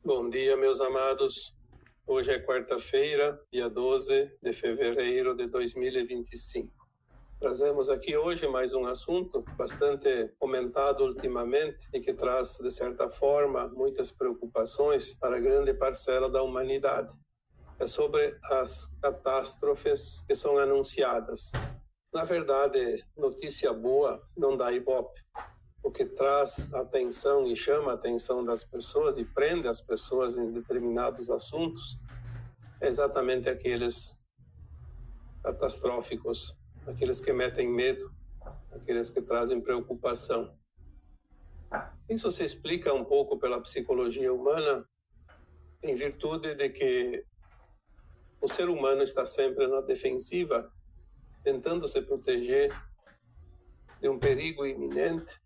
Bom dia, meus amados. Hoje é quarta-feira, dia 12 de fevereiro de 2025. Trazemos aqui hoje mais um assunto bastante comentado ultimamente e que traz, de certa forma, muitas preocupações para a grande parcela da humanidade. É sobre as catástrofes que são anunciadas. Na verdade, notícia boa não dá ibope. O que traz atenção e chama a atenção das pessoas e prende as pessoas em determinados assuntos é exatamente aqueles catastróficos, aqueles que metem medo, aqueles que trazem preocupação. Isso se explica um pouco pela psicologia humana, em virtude de que o ser humano está sempre na defensiva, tentando se proteger de um perigo iminente,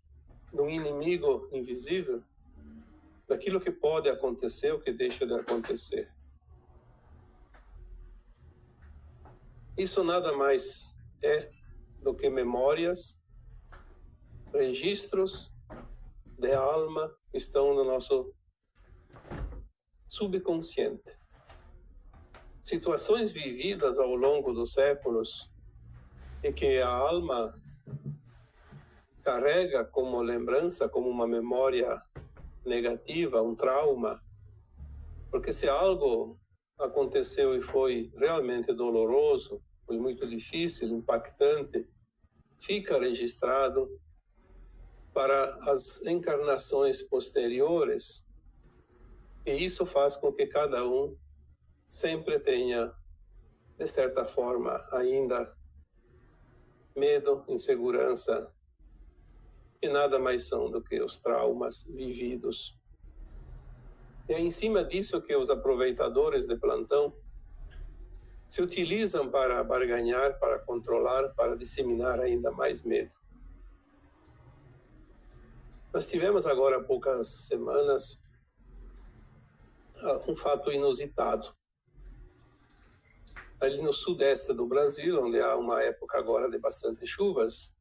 de um inimigo invisível, daquilo que pode acontecer ou que deixa de acontecer. Isso nada mais é do que memórias, registros de alma que estão no nosso subconsciente. Situações vividas ao longo dos séculos e que a alma carrega como lembrança, como uma memória negativa, um trauma, porque se algo aconteceu e foi realmente doloroso, foi muito difícil, impactante, fica registrado para as encarnações posteriores, e isso faz com que cada um sempre tenha, de certa forma, ainda medo, insegurança, que nada mais são do que os traumas vividos. E é em cima disso que os aproveitadores de plantão se utilizam para barganhar, para controlar, para disseminar ainda mais medo. Nós tivemos agora há poucas semanas um fato inusitado. Ali no sudeste do Brasil, onde há uma época agora de bastante chuvas,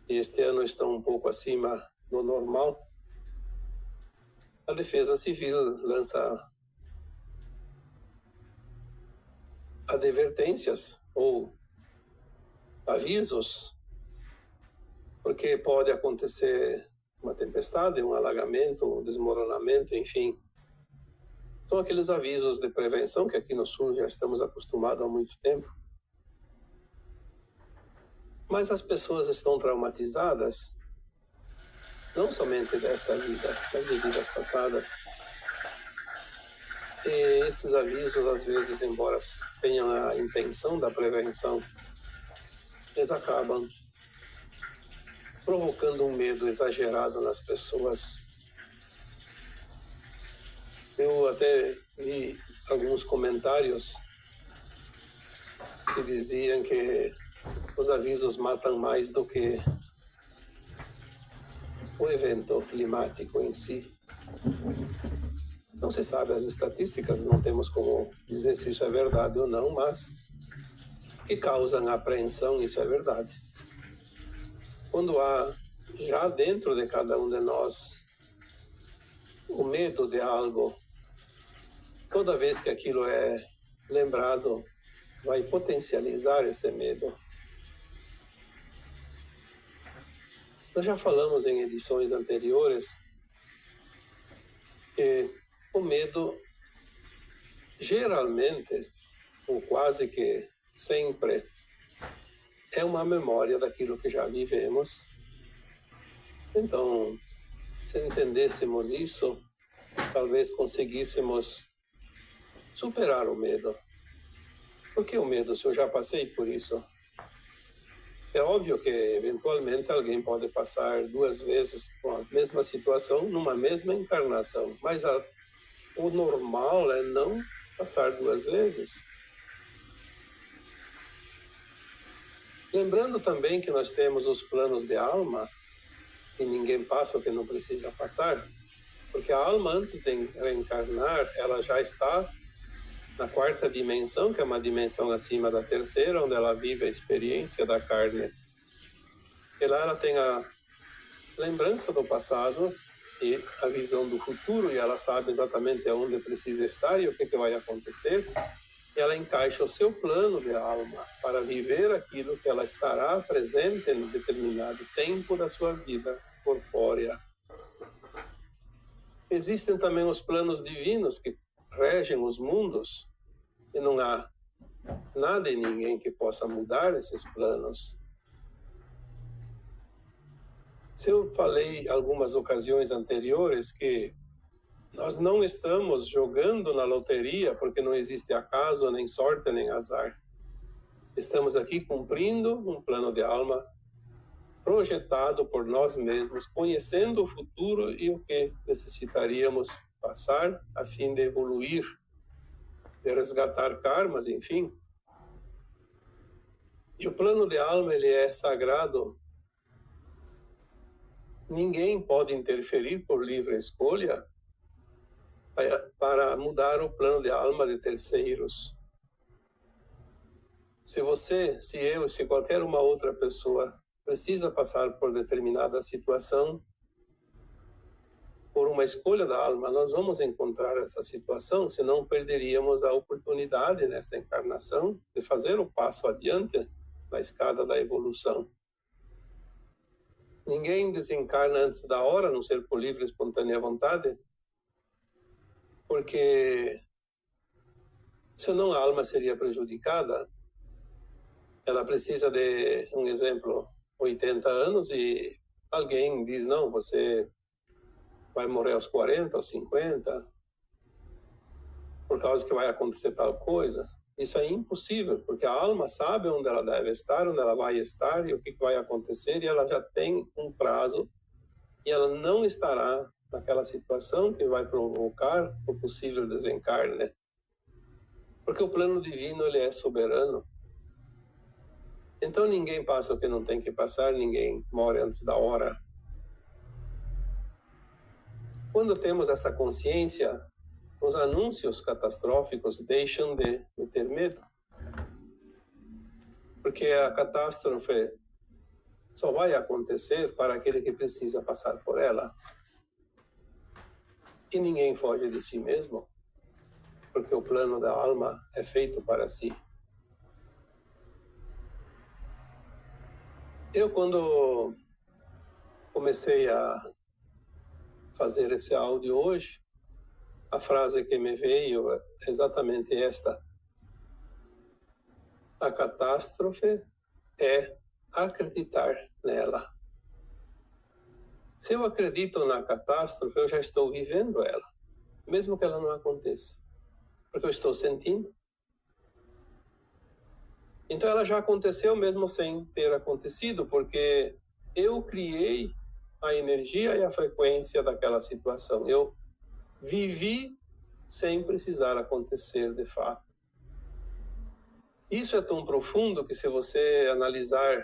e este ano estão um pouco acima do normal, a Defesa Civil lança advertências ou avisos, porque pode acontecer uma tempestade, um alagamento, um desmoronamento, enfim. São aqueles avisos de prevenção que aqui no Sul já estamos acostumados há muito tempo. Mas as pessoas estão traumatizadas, não somente desta vida, mas de vidas passadas. E esses avisos, às vezes, embora tenham a intenção da prevenção, eles acabam provocando um medo exagerado nas pessoas. Eu até vi alguns comentários que diziam que os avisos matam mais do que o evento climático em si. Não se sabe as estatísticas, não temos como dizer se isso é verdade ou não, mas que causam apreensão, isso é verdade. Quando há já dentro de cada um de nós o medo de algo, toda vez que aquilo é lembrado, vai potencializar esse medo. Nós já falamos em edições anteriores que o medo, geralmente, ou quase que sempre, é uma memória daquilo que já vivemos. Então, se entendêssemos isso, talvez conseguíssemos superar o medo. Por que o medo, se eu já passei por isso? É óbvio que, eventualmente, alguém pode passar 2 vezes com a mesma situação, numa mesma encarnação. Mas o normal é não passar 2 vezes. Lembrando também que nós temos os planos de alma, e ninguém passa o que não precisa passar, porque a alma, antes de reencarnar, ela já está na 4ª dimensão, que é uma dimensão acima da 3ª, onde ela vive a experiência da carne. E lá ela tem a lembrança do passado, e a visão do futuro, e ela sabe exatamente aonde precisa estar e o que vai acontecer. Ela encaixa o seu plano de alma para viver aquilo que ela estará presente em determinado tempo da sua vida corpórea. Existem também os planos divinos que regem os mundos, e não há nada e ninguém que possa mudar esses planos. Se eu falei em algumas ocasiões anteriores que nós não estamos jogando na loteria porque não existe acaso, nem sorte, nem azar. Estamos aqui cumprindo um plano de alma projetado por nós mesmos, conhecendo o futuro e o que necessitaríamos passar a fim de evoluir, de resgatar karmas, enfim. E o plano de alma, ele é sagrado. Ninguém pode interferir por livre escolha para mudar o plano de alma de terceiros. Se você, se eu, se qualquer uma outra pessoa precisa passar por determinada situação, por uma escolha da alma, nós vamos encontrar essa situação, senão perderíamos a oportunidade nesta encarnação de fazer o passo adiante na escada da evolução. Ninguém desencarna antes da hora, a não ser por livre e espontânea vontade, porque senão a alma seria prejudicada. Ela precisa de, um exemplo, 80 anos e alguém diz, não, você vai morrer aos 40, aos 50, por causa que vai acontecer tal coisa. Isso é impossível, porque a alma sabe onde ela deve estar, onde ela vai estar e o que vai acontecer, e ela já tem um prazo, e ela não estará naquela situação que vai provocar o possível desencarne. Porque o plano divino, ele é soberano. Então ninguém passa o que não tem que passar, ninguém morre antes da hora. Quando temos esta consciência, os anúncios catastróficos deixam de ter medo. Porque a catástrofe só vai acontecer para aquele que precisa passar por ela. E ninguém foge de si mesmo, porque o plano da alma é feito para si. Eu, quando comecei a fazer esse áudio hoje, a frase que me veio é exatamente esta: a catástrofe é acreditar nela. Se eu acredito na catástrofe, eu já estou vivendo ela, mesmo que ela não aconteça, porque eu estou sentindo. Então ela já aconteceu mesmo sem ter acontecido, porque eu criei a energia e a frequência daquela situação. Eu vivi sem precisar acontecer de fato. Isso é tão profundo que, se você analisar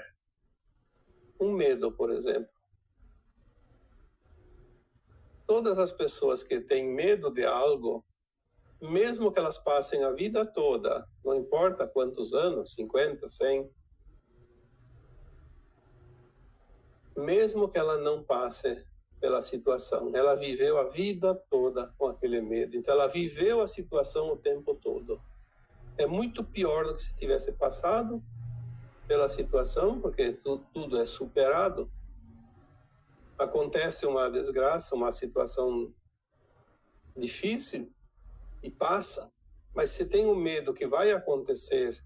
um medo, por exemplo, todas as pessoas que têm medo de algo, mesmo que elas passem a vida toda, não importa quantos anos, 50, 100, mesmo que ela não passe pela situação, ela viveu a vida toda com aquele medo. Então ela viveu a situação o tempo todo. É muito pior do que se tivesse passado pela situação, porque tudo é superado. Acontece uma desgraça, uma situação difícil e passa. Mas se tem o medo que vai acontecer,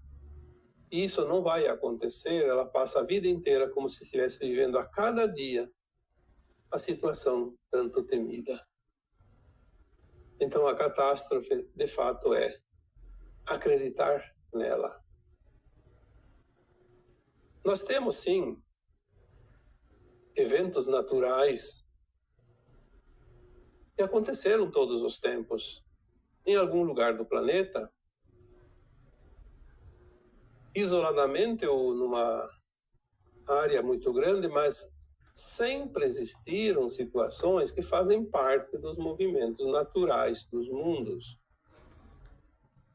e isso não vai acontecer, ela passa a vida inteira como se estivesse vivendo a cada dia a situação tanto temida. Então a catástrofe, de fato, é acreditar nela. Nós temos, sim, eventos naturais que aconteceram todos os tempos, em algum lugar do planeta, isoladamente ou numa área muito grande, mas sempre existiram situações que fazem parte dos movimentos naturais dos mundos.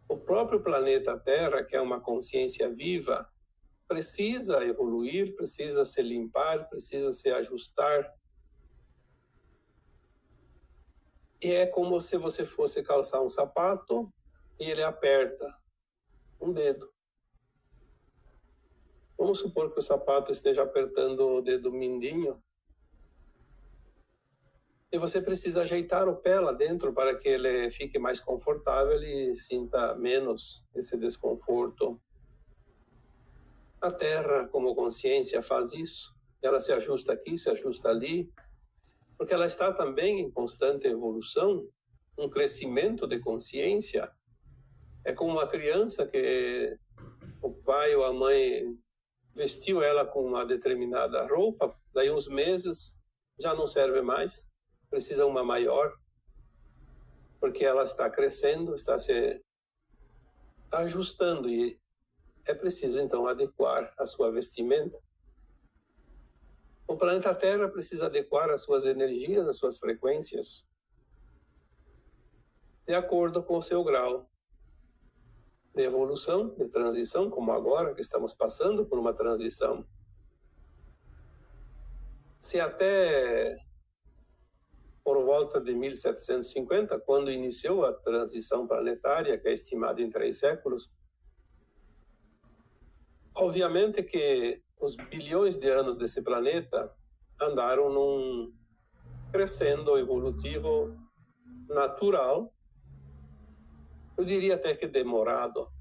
O próprio planeta Terra, que é uma consciência viva, precisa evoluir, precisa se limpar, precisa se ajustar. E é como se você fosse calçar um sapato e ele aperta um dedo. Vamos supor que o sapato esteja apertando o dedo mindinho. E você precisa ajeitar o pé lá dentro para que ele fique mais confortável e sinta menos esse desconforto. A Terra, como consciência, faz isso. Ela se ajusta aqui, se ajusta ali, porque ela está também em constante evolução, um crescimento de consciência. É como uma criança que o pai ou a mãe vestiu ela com uma determinada roupa, daí uns meses já não serve mais, precisa uma maior, porque ela está crescendo, está se ajustando e é preciso então adequar a sua vestimenta. O planeta Terra precisa adequar as suas energias, as suas frequências, de acordo com o seu grau de evolução, de transição, como agora que estamos passando por uma transição. Se até por volta de 1750, quando iniciou a transição planetária, que é estimada em 3 séculos, obviamente que os bilhões de anos desse planeta andaram num crescendo evolutivo natural, eu diria até que demorado.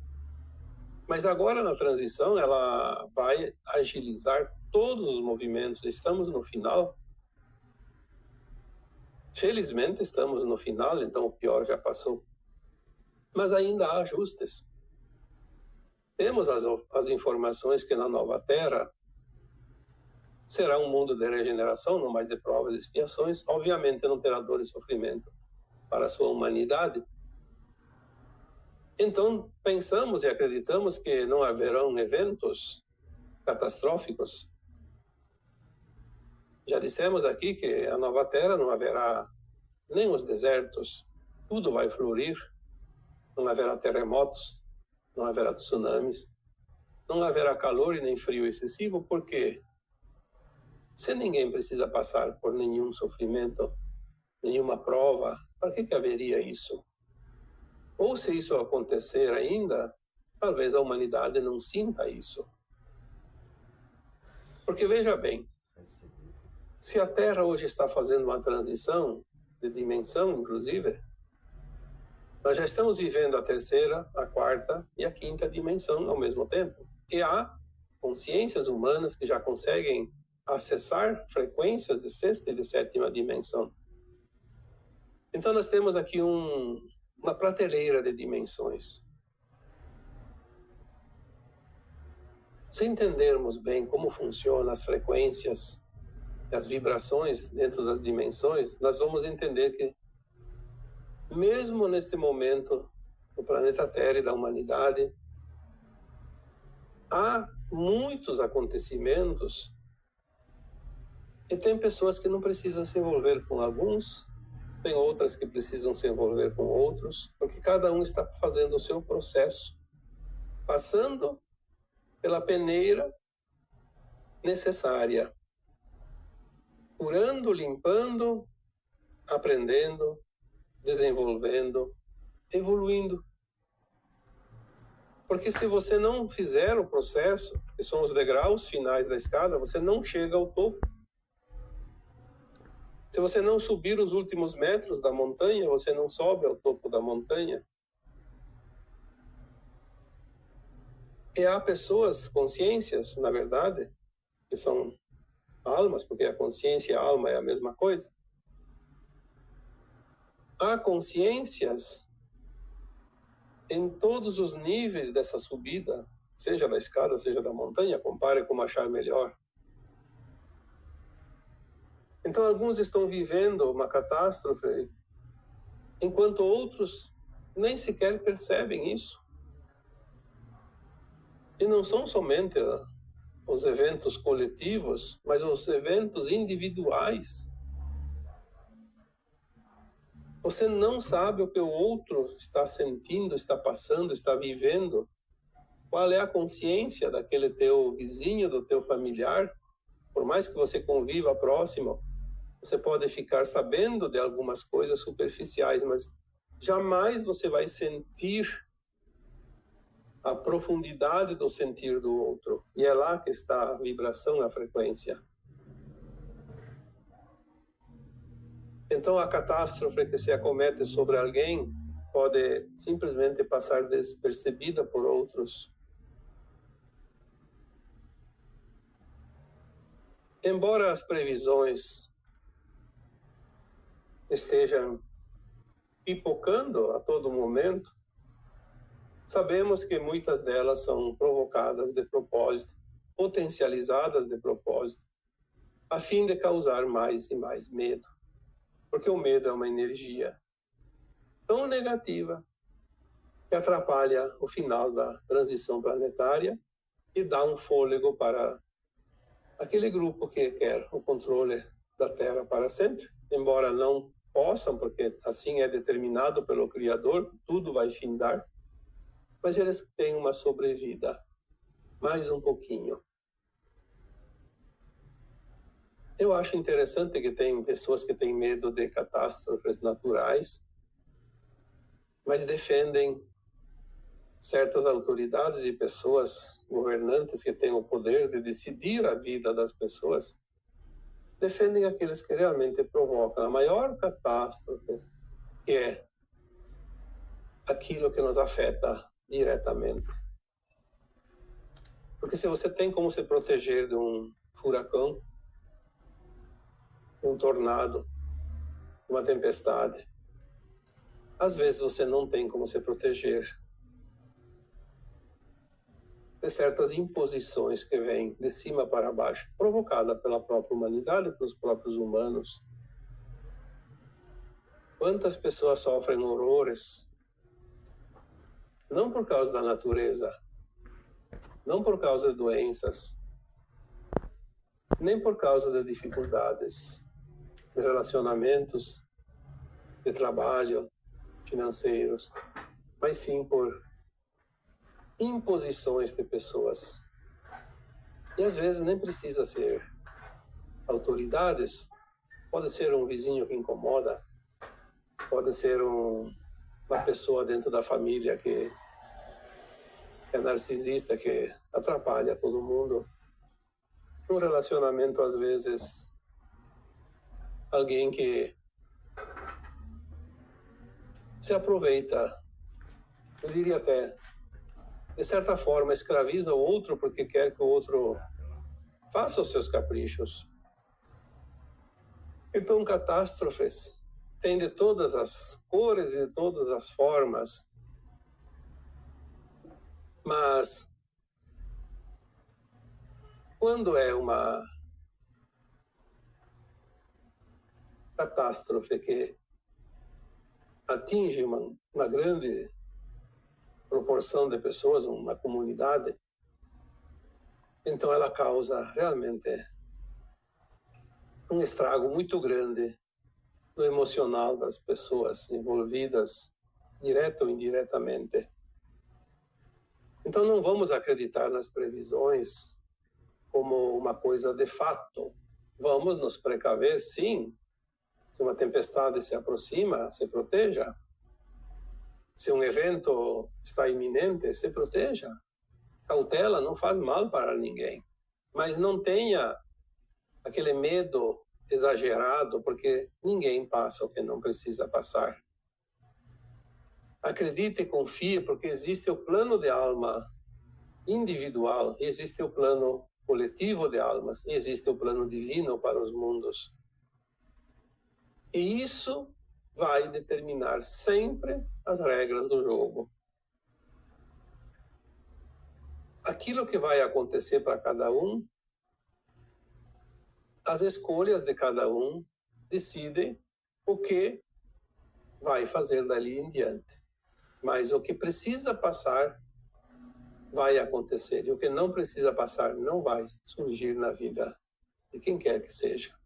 Mas agora na transição ela vai agilizar todos os movimentos. Estamos no final. Felizmente estamos no final, então o pior já passou. Mas ainda há ajustes. Temos as informações que na nova Terra será um mundo de regeneração, não mais de provas e expiações. Obviamente não terá dor e sofrimento para a sua humanidade. Então pensamos e acreditamos que não haverão eventos catastróficos. Já dissemos aqui que a nova Terra não haverá nem os desertos, tudo vai fluir, não haverá terremotos, não haverá tsunamis, não haverá calor e nem frio excessivo, porque se ninguém precisa passar por nenhum sofrimento, nenhuma prova, para que haveria isso? Ou se isso acontecer ainda, talvez a humanidade não sinta isso. Porque veja bem, se a Terra hoje está fazendo uma transição de dimensão, inclusive, nós já estamos vivendo a 3ª, a 4ª e a 5ª dimensão ao mesmo tempo. E há consciências humanas que já conseguem acessar frequências de 6ª e de 7ª dimensão. Então nós temos aqui uma prateleira de dimensões. Se entendermos bem como funcionam as frequências, as vibrações dentro das dimensões, nós vamos entender que mesmo neste momento do planeta Terra e da humanidade, há muitos acontecimentos e tem pessoas que não precisam se envolver com alguns, tem outras que precisam se envolver com outros, porque cada um está fazendo o seu processo, passando pela peneira necessária, curando, limpando, aprendendo, desenvolvendo, evoluindo. Porque se você não fizer o processo, que são os degraus finais da escada, você não chega ao topo. Se você não subir os últimos metros da montanha, você não sobe ao topo da montanha. E há pessoas, consciências, na verdade, que são almas, porque a consciência e a alma é a mesma coisa. Há consciências em todos os níveis dessa subida, seja da escada, seja da montanha, compare como achar melhor. Então, alguns estão vivendo uma catástrofe, enquanto outros nem sequer percebem isso. E não são somente os eventos coletivos, mas os eventos individuais. Você não sabe o que o outro está sentindo, está passando, está vivendo. Qual é a consciência daquele teu vizinho, do teu familiar? Por mais que você conviva próximo, Você pode ficar sabendo de algumas coisas superficiais, mas jamais você vai sentir a profundidade do sentir do outro. E é lá que está a vibração, a frequência. Então, a catástrofe que se acomete sobre alguém pode simplesmente passar despercebida por outros. Embora as previsões estejam pipocando a todo momento, sabemos que muitas delas são provocadas de propósito, potencializadas de propósito, a fim de causar mais e mais medo. Porque o medo é uma energia tão negativa que atrapalha o final da transição planetária e dá um fôlego para aquele grupo que quer o controle da Terra para sempre, embora não possam, porque assim é determinado pelo Criador, tudo vai findar, mas eles têm uma sobrevida, mais um pouquinho. Eu acho interessante que tem pessoas que têm medo de catástrofes naturais, mas defendem certas autoridades e pessoas governantes que têm o poder de decidir a vida das pessoas, defendem aqueles que realmente provocam a maior catástrofe, que é aquilo que nos afeta diretamente. Porque se você tem como se proteger de um furacão, de um tornado, de uma tempestade, às vezes você não tem como se proteger de certas imposições que vêm de cima para baixo, provocada pela própria humanidade, pelos próprios humanos. Quantas pessoas sofrem horrores, não por causa da natureza, não por causa de doenças, nem por causa de dificuldades de relacionamentos, de trabalho, financeiros, mas sim por imposições de pessoas. E às vezes nem precisa ser autoridades, pode ser um vizinho que incomoda, pode ser uma pessoa dentro da família que é narcisista, que atrapalha todo mundo. Um relacionamento, às vezes, alguém que se aproveita, eu diria até, de certa forma, escraviza o outro porque quer que o outro faça os seus caprichos. Então, catástrofes tem de todas as cores e de todas as formas, mas quando é uma catástrofe que atinge uma grande proporção de pessoas, uma comunidade, então ela causa realmente um estrago muito grande no emocional das pessoas envolvidas, direta ou indiretamente. Então não vamos acreditar nas previsões como uma coisa de fato. Vamos nos precaver, sim. Se uma tempestade se aproxima, se proteja. Se um evento está iminente, se proteja. Cautela não faz mal para ninguém. Mas não tenha aquele medo exagerado, porque ninguém passa o que não precisa passar. Acredite e confie, porque existe o plano de alma individual, existe o plano coletivo de almas, e existe o plano divino para os mundos. E isso vai determinar sempre as regras do jogo. Aquilo que vai acontecer para cada um, as escolhas de cada um decidem o que vai fazer dali em diante. Mas o que precisa passar vai acontecer, e o que não precisa passar não vai surgir na vida de quem quer que seja.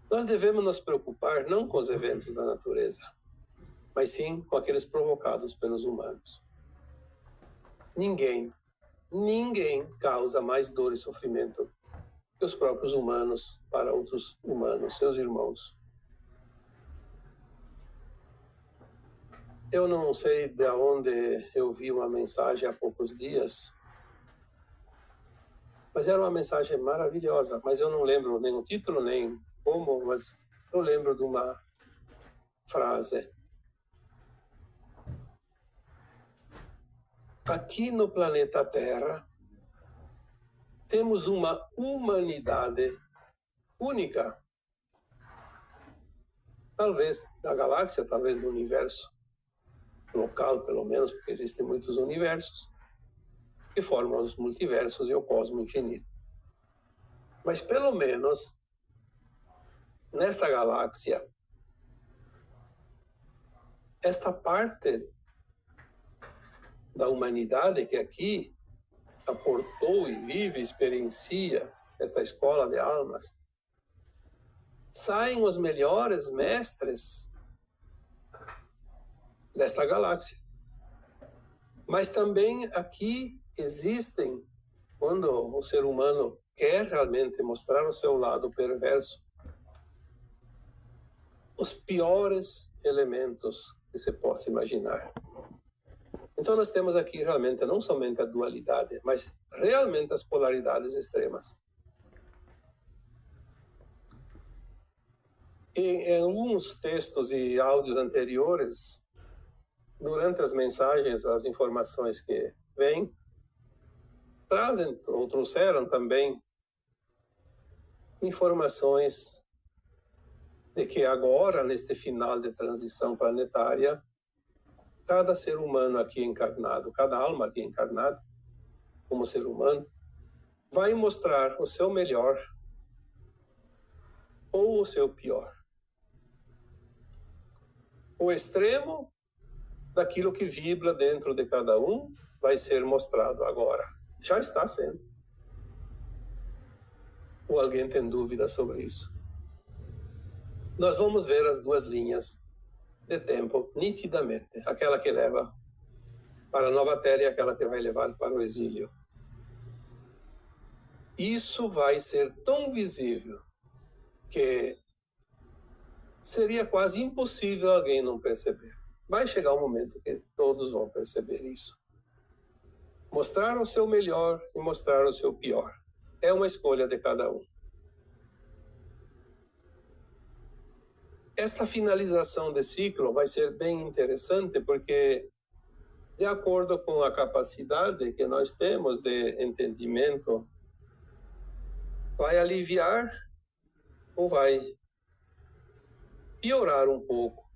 Nós devemos nos preocupar não com os eventos da natureza, mas sim com aqueles provocados pelos humanos. Ninguém causa mais dor e sofrimento que os próprios humanos para outros humanos, seus irmãos. Eu não sei de onde eu vi uma mensagem há poucos dias, mas era uma mensagem maravilhosa, mas eu não lembro nem o título, nem como, mas eu lembro de uma frase. Aqui no planeta Terra, temos uma humanidade única, talvez da galáxia, talvez do universo, local pelo menos, porque existem muitos universos que formam os multiversos e o cosmo infinito. Mas pelo menos nesta galáxia, esta parte da humanidade que aqui aportou e vive, experiencia esta escola de almas, saem os melhores mestres desta galáxia. Mas também aqui existem, quando o ser humano quer realmente mostrar o seu lado perverso, os piores elementos que se possa imaginar. Então nós temos aqui realmente não somente a dualidade, mas realmente as polaridades extremas. E em alguns textos e áudios anteriores, durante as mensagens, as informações que vêm, trazem ou trouxeram também informações de que agora, neste final de transição planetária, cada ser humano aqui encarnado, cada alma aqui encarnada, como ser humano, vai mostrar o seu melhor ou o seu pior. O extremo daquilo que vibra dentro de cada um vai ser mostrado agora. Já está sendo. Ou alguém tem dúvida sobre isso? Nós vamos ver as duas linhas de tempo nitidamente. Aquela que leva para a nova terra e aquela que vai levar para o exílio. Isso vai ser tão visível que seria quase impossível alguém não perceber. Vai chegar um momento que todos vão perceber isso. Mostrar o seu melhor e mostrar o seu pior. É uma escolha de cada um. Esta finalização de ciclo vai ser bem interessante porque, de acordo com a capacidade que nós temos de entendimento, vai aliviar ou vai piorar um pouco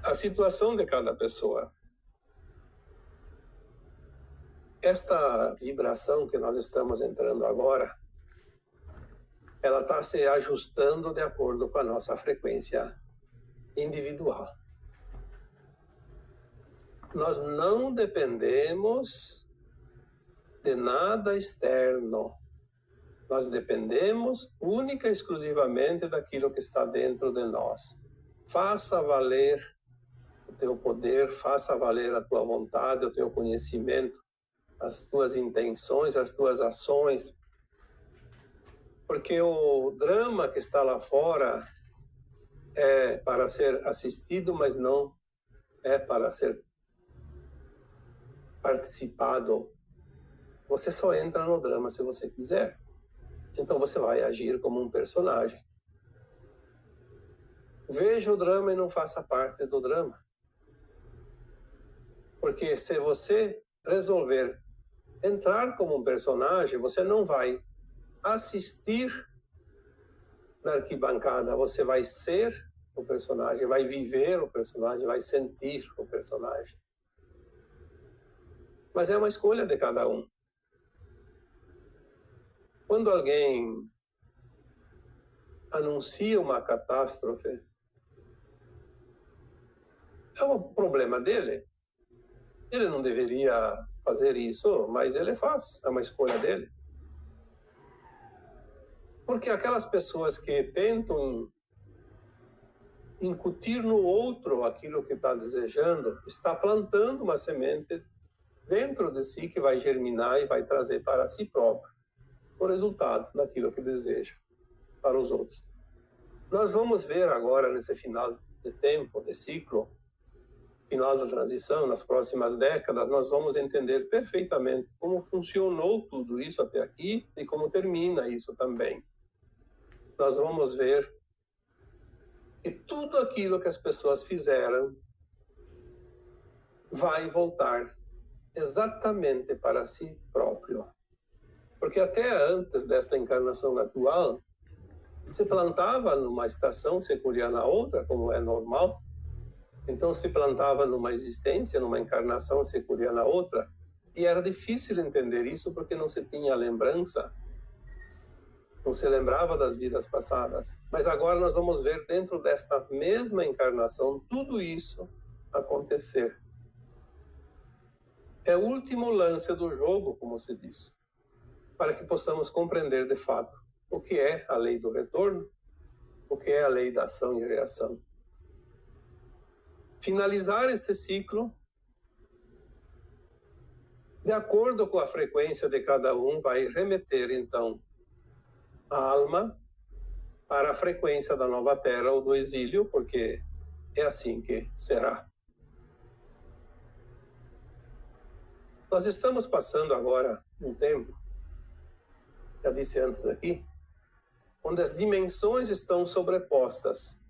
a situação de cada pessoa. Esta vibração que nós estamos entrando agora, ela está se ajustando de acordo com a nossa frequência individual. Nós não dependemos de nada externo. Nós dependemos única e exclusivamente daquilo que está dentro de nós. Faça valer o teu poder, faça valer a tua vontade, o teu conhecimento, as tuas intenções, as tuas ações. Porque o drama que está lá fora é para ser assistido, mas não é para ser participado. Você só entra no drama se você quiser. Então você vai agir como um personagem. Veja o drama e não faça parte do drama. Porque se você resolver entrar como um personagem, você não vai assistir na arquibancada, você vai ser o personagem, vai viver o personagem, vai sentir o personagem. Mas é uma escolha de cada um. Quando alguém anuncia uma catástrofe, é um problema dele. Ele não deveria fazer isso, mas ele faz, é uma escolha dele. Porque aquelas pessoas que tentam incutir no outro aquilo que está desejando, está plantando uma semente dentro de si que vai germinar e vai trazer para si próprio o resultado daquilo que deseja para os outros. Nós vamos ver agora, nesse final de tempo, de ciclo, final da transição, nas próximas décadas, nós vamos entender perfeitamente como funcionou tudo isso até aqui e como termina isso também. Nós vamos ver que tudo aquilo que as pessoas fizeram vai voltar exatamente para si próprio. Porque até antes desta encarnação atual, se plantava numa estação, se colhia na outra, como é normal. Então se plantava numa existência, numa encarnação, se colhia na outra. E era difícil entender isso porque não se tinha lembrança, não se lembrava das vidas passadas. Mas agora nós vamos ver dentro desta mesma encarnação tudo isso acontecer. É o último lance do jogo, como se diz, para que possamos compreender de fato o que é a lei do retorno, o que é a lei da ação e reação. Finalizar esse ciclo, de acordo com a frequência de cada um, vai remeter, então, a alma para a frequência da nova terra ou do exílio, porque é assim que será. Nós estamos passando agora um tempo, já disse antes aqui, onde as dimensões estão sobrepostas.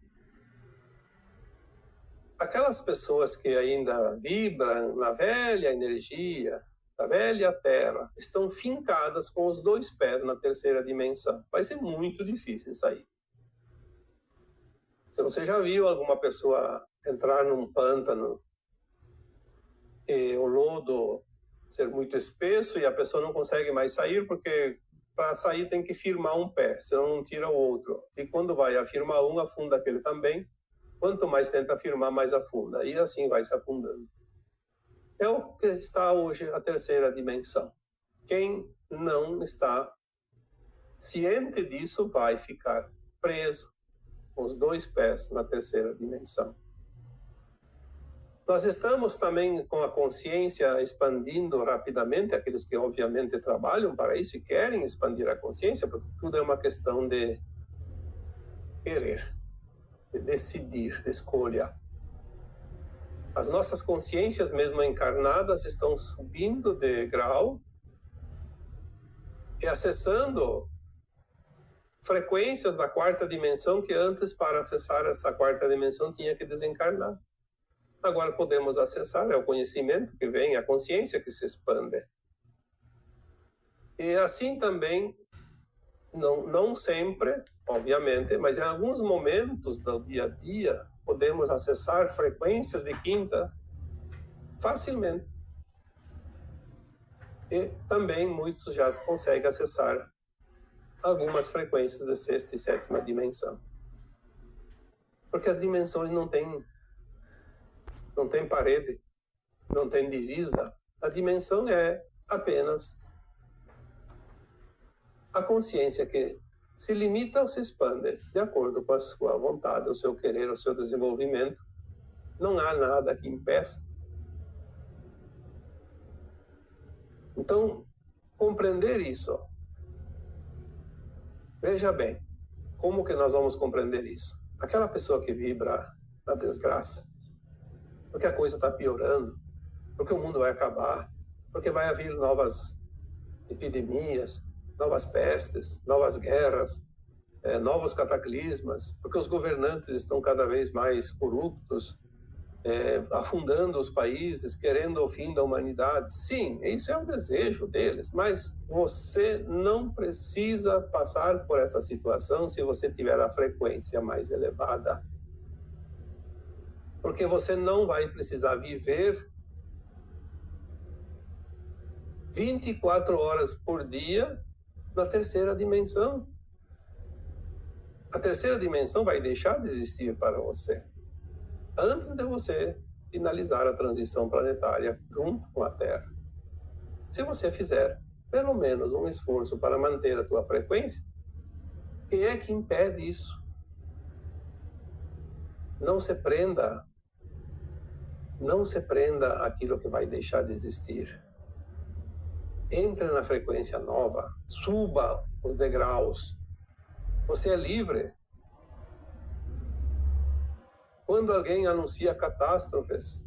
Aquelas pessoas que ainda vibram na velha energia, da velha terra, estão fincadas com os dois pés na terceira dimensão. Vai ser muito difícil sair. Se você já viu alguma pessoa entrar num pântano e o lodo ser muito espesso e a pessoa não consegue mais sair porque para sair tem que firmar um pé, senão não tira o outro. E quando vai afirmar um, afunda aquele também. Quanto mais tenta afirmar, mais afunda. E assim vai se afundando. É o que está hoje a terceira dimensão. Quem não está ciente disso vai ficar preso com os dois pés na terceira dimensão. Nós estamos também com a consciência expandindo rapidamente, aqueles que obviamente trabalham para isso e querem expandir a consciência, porque tudo é uma questão de querer, de decidir, de escolha. As nossas consciências, mesmo encarnadas, estão subindo de grau e acessando frequências da quarta dimensão que antes, para acessar essa quarta dimensão, tinha que desencarnar. Agora podemos acessar, é o conhecimento que vem, a consciência que se expande. E assim também, não sempre, obviamente, mas em alguns momentos do dia a dia, podemos acessar frequências de quinta facilmente. E também muitos já conseguem acessar algumas frequências de sexta e sétima dimensão. Porque as dimensões não têm parede, não tem divisa. A dimensão é apenas a consciência que se limita ou se expande de acordo com a sua vontade, o seu querer, o seu desenvolvimento. Não há nada que impeça. Então, compreender isso. Veja bem, como que nós vamos compreender isso? Aquela pessoa que vibra na desgraça, porque a coisa está piorando, porque o mundo vai acabar, porque vai haver novas epidemias, novas pestes, novas guerras, novos cataclismas, porque os governantes estão cada vez mais corruptos, afundando os países, querendo o fim da humanidade. Sim, isso é o desejo deles, mas você não precisa passar por essa situação se você tiver a frequência mais elevada. Porque você não vai precisar viver 24 horas por dia na terceira dimensão. A terceira dimensão vai deixar de existir para você antes de você finalizar a transição planetária junto com a Terra. Se você fizer pelo menos um esforço para manter a tua frequência, quem é que impede isso? Não se prenda àquilo que vai deixar de existir. entre na frequência nova, suba os degraus. Você é livre. Quando alguém anuncia catástrofes,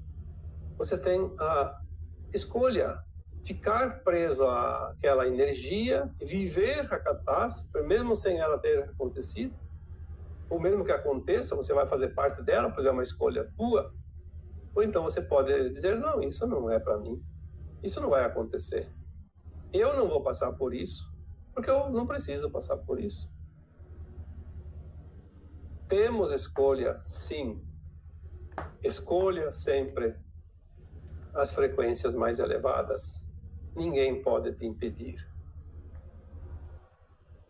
você tem a escolha, ficar preso àquela energia, viver a catástrofe, mesmo sem ela ter acontecido, ou mesmo que aconteça, você vai fazer parte dela, pois é uma escolha tua. Ou então você pode dizer, não, isso não é para mim, isso não vai acontecer. Eu não vou passar por isso, porque eu não preciso passar por isso. Temos escolha, sim. Escolha sempre as frequências mais elevadas. Ninguém pode te impedir.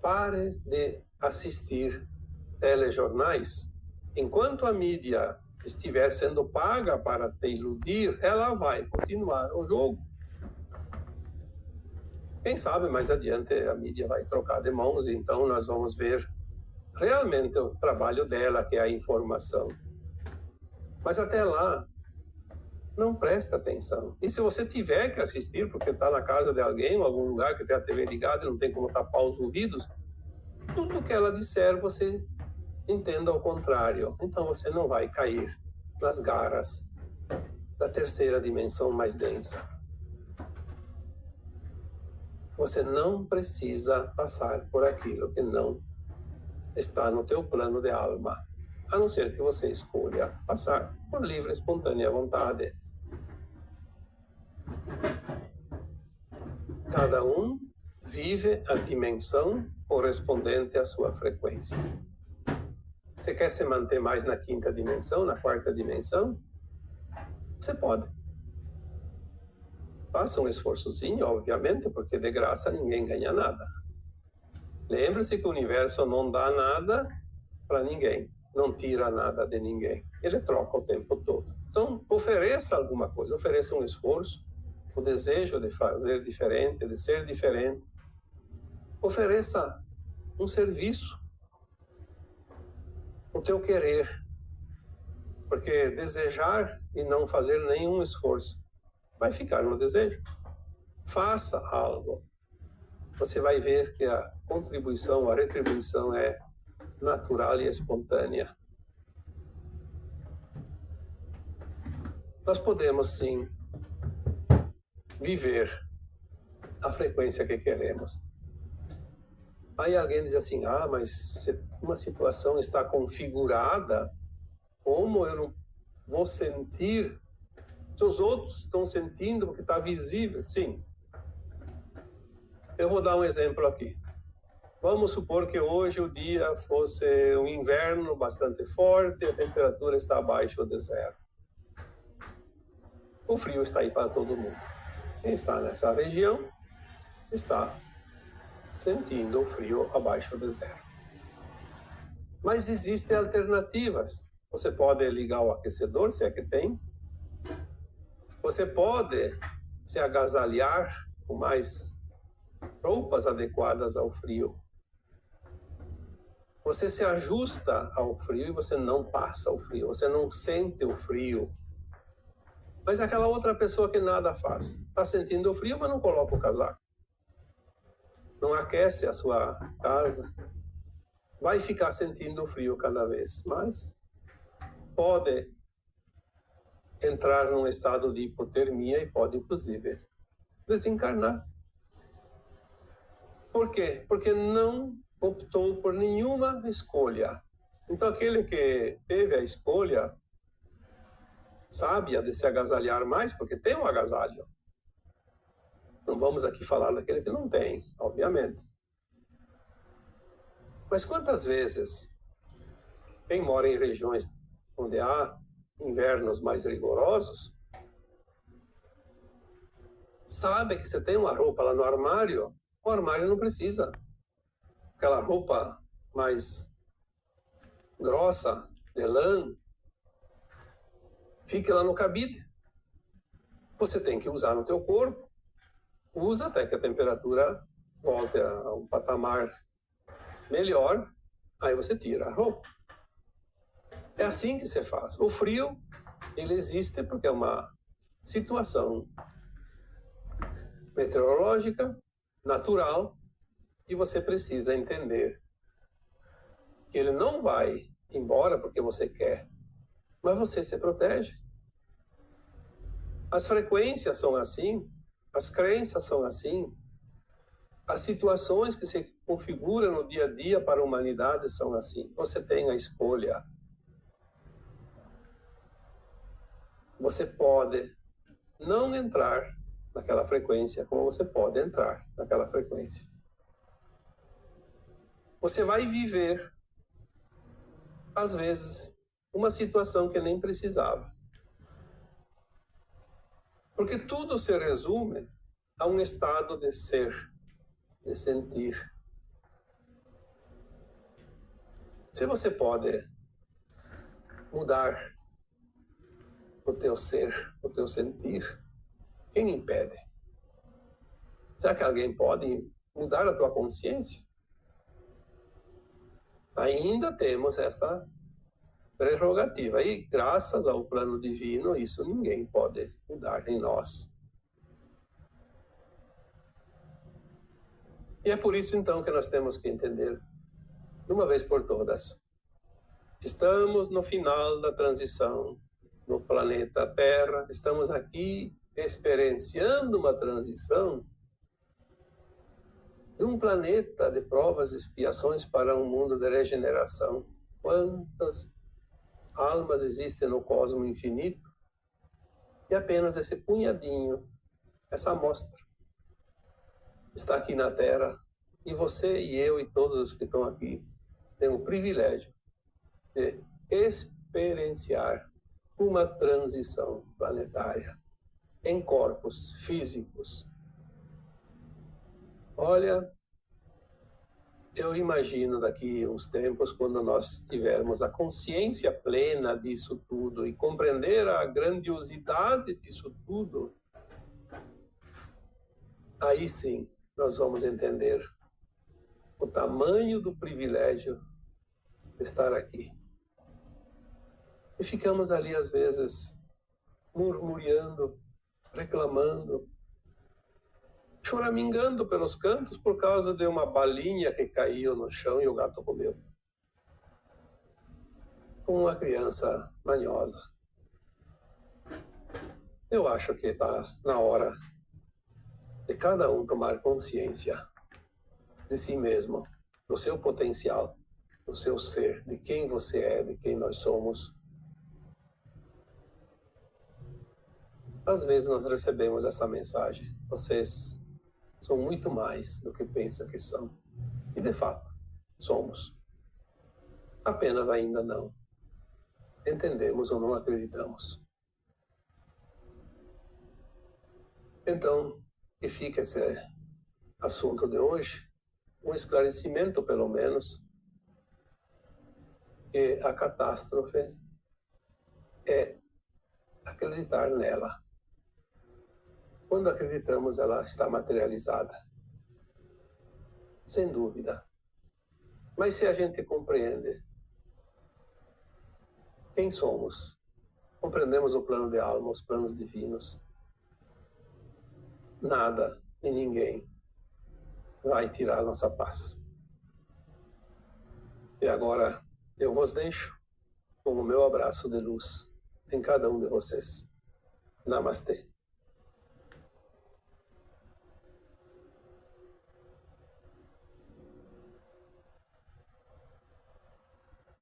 Pare de assistir telejornais. Enquanto a mídia estiver sendo paga para te iludir, ela vai continuar o jogo. Quem sabe mais adiante a mídia vai trocar de mãos, e então nós vamos ver realmente o trabalho dela, que é a informação. Mas até lá, não presta atenção. E se você tiver que assistir, porque está na casa de alguém, ou algum lugar que tem a TV ligada e não tem como tapar os ouvidos, tudo que ela disser, você entenda ao contrário. Então você não vai cair nas garras da terceira dimensão mais densa. Você não precisa passar por aquilo que não está no teu plano de alma, a não ser que você escolha passar por livre, espontânea vontade. Cada um vive a dimensão correspondente à sua frequência. Você quer se manter mais na quinta dimensão, na quarta dimensão? Você pode. Faça um esforçozinho, obviamente, porque de graça ninguém ganha nada. Lembre-se que o universo não dá nada para ninguém, não tira nada de ninguém. Ele troca o tempo todo. Então, ofereça alguma coisa, ofereça um esforço, o desejo de fazer diferente, de ser diferente. Ofereça um serviço, o teu querer. Porque desejar e não fazer nenhum esforço vai ficar no desejo. Faça algo. Você vai ver que a contribuição, a retribuição é natural e espontânea. Nós podemos, sim, viver a frequência que queremos. Aí alguém diz assim, mas se uma situação está configurada, como eu não vou sentir? Se os outros estão sentindo porque está visível, sim. Eu vou dar um exemplo aqui. Vamos supor que hoje o dia fosse um inverno bastante forte, a temperatura está abaixo de zero. O frio está aí para todo mundo. Quem está nessa região está sentindo o frio abaixo de zero. Mas existem alternativas. Você pode ligar o aquecedor, se é que tem. Você pode se agasalhar com mais roupas adequadas ao frio. Você se ajusta ao frio e você não passa o frio, você não sente o frio. Mas aquela outra pessoa que nada faz, está sentindo o frio, mas não coloca o casaco. Não aquece a sua casa. Vai ficar sentindo o frio cada vez mais. Pode entrar num estado de hipotermia e pode, inclusive, desencarnar. Por quê? Porque não optou por nenhuma escolha. Então, aquele que teve a escolha sábia de se agasalhar mais, porque tem um agasalho. Não vamos aqui falar daquele que não tem, obviamente. Mas quantas vezes quem mora em regiões onde há invernos mais rigorosos sabe que você tem uma roupa lá no armário, o armário não precisa. Aquela roupa mais grossa, de lã, fique lá no cabide. Você tem que usar no teu corpo. Usa até que a temperatura volte a um patamar melhor, aí você tira a roupa. É assim que se faz. O frio, ele existe porque é uma situação meteorológica, natural, e você precisa entender que ele não vai embora porque você quer, mas você se protege. As frequências são assim, as crenças são assim, as situações que se configuram no dia a dia para a humanidade são assim. Você tem a escolha. Você pode não entrar naquela frequência, como você pode entrar naquela frequência. Você vai viver, às vezes, uma situação que nem precisava. Porque tudo se resume a um estado de ser, de sentir. Se você pode mudar o teu ser, o teu sentir, quem impede? Será que alguém pode mudar a tua consciência? Ainda temos essa prerrogativa. E graças ao plano divino, isso ninguém pode mudar em nós. E é por isso, então, que nós temos que entender, de uma vez por todas, estamos no final da transição no planeta Terra, estamos aqui experienciando uma transição de um planeta de provas e expiações para um mundo de regeneração. Quantas almas existem no cosmos infinito? E apenas esse punhadinho, essa amostra, está aqui na Terra. E você e eu e todos os que estão aqui têm o privilégio de experienciar uma transição planetária em corpos físicos. Olha, eu imagino daqui uns tempos, quando nós tivermos a consciência plena disso tudo e compreender a grandiosidade disso tudo, aí sim nós vamos entender o tamanho do privilégio de estar aqui. E ficamos ali, às vezes, murmurando, reclamando, choramingando pelos cantos por causa de uma balinha que caiu no chão e o gato comeu. Como uma criança manhosa. Eu acho que está na hora de cada um tomar consciência de si mesmo, do seu potencial, do seu ser, de quem você é, de quem nós somos. Às vezes nós recebemos essa mensagem: vocês são muito mais do que pensam que são. E de fato, somos. Apenas ainda não entendemos ou não acreditamos. Então, que fica esse assunto de hoje, um esclarecimento pelo menos, que a catástrofe é acreditar nela. Quando acreditamos, ela está materializada. Sem dúvida. Mas se a gente compreende quem somos, compreendemos o plano de alma, os planos divinos, nada e ninguém vai tirar nossa paz. E agora eu vos deixo com o meu abraço de luz em cada um de vocês. Namastê.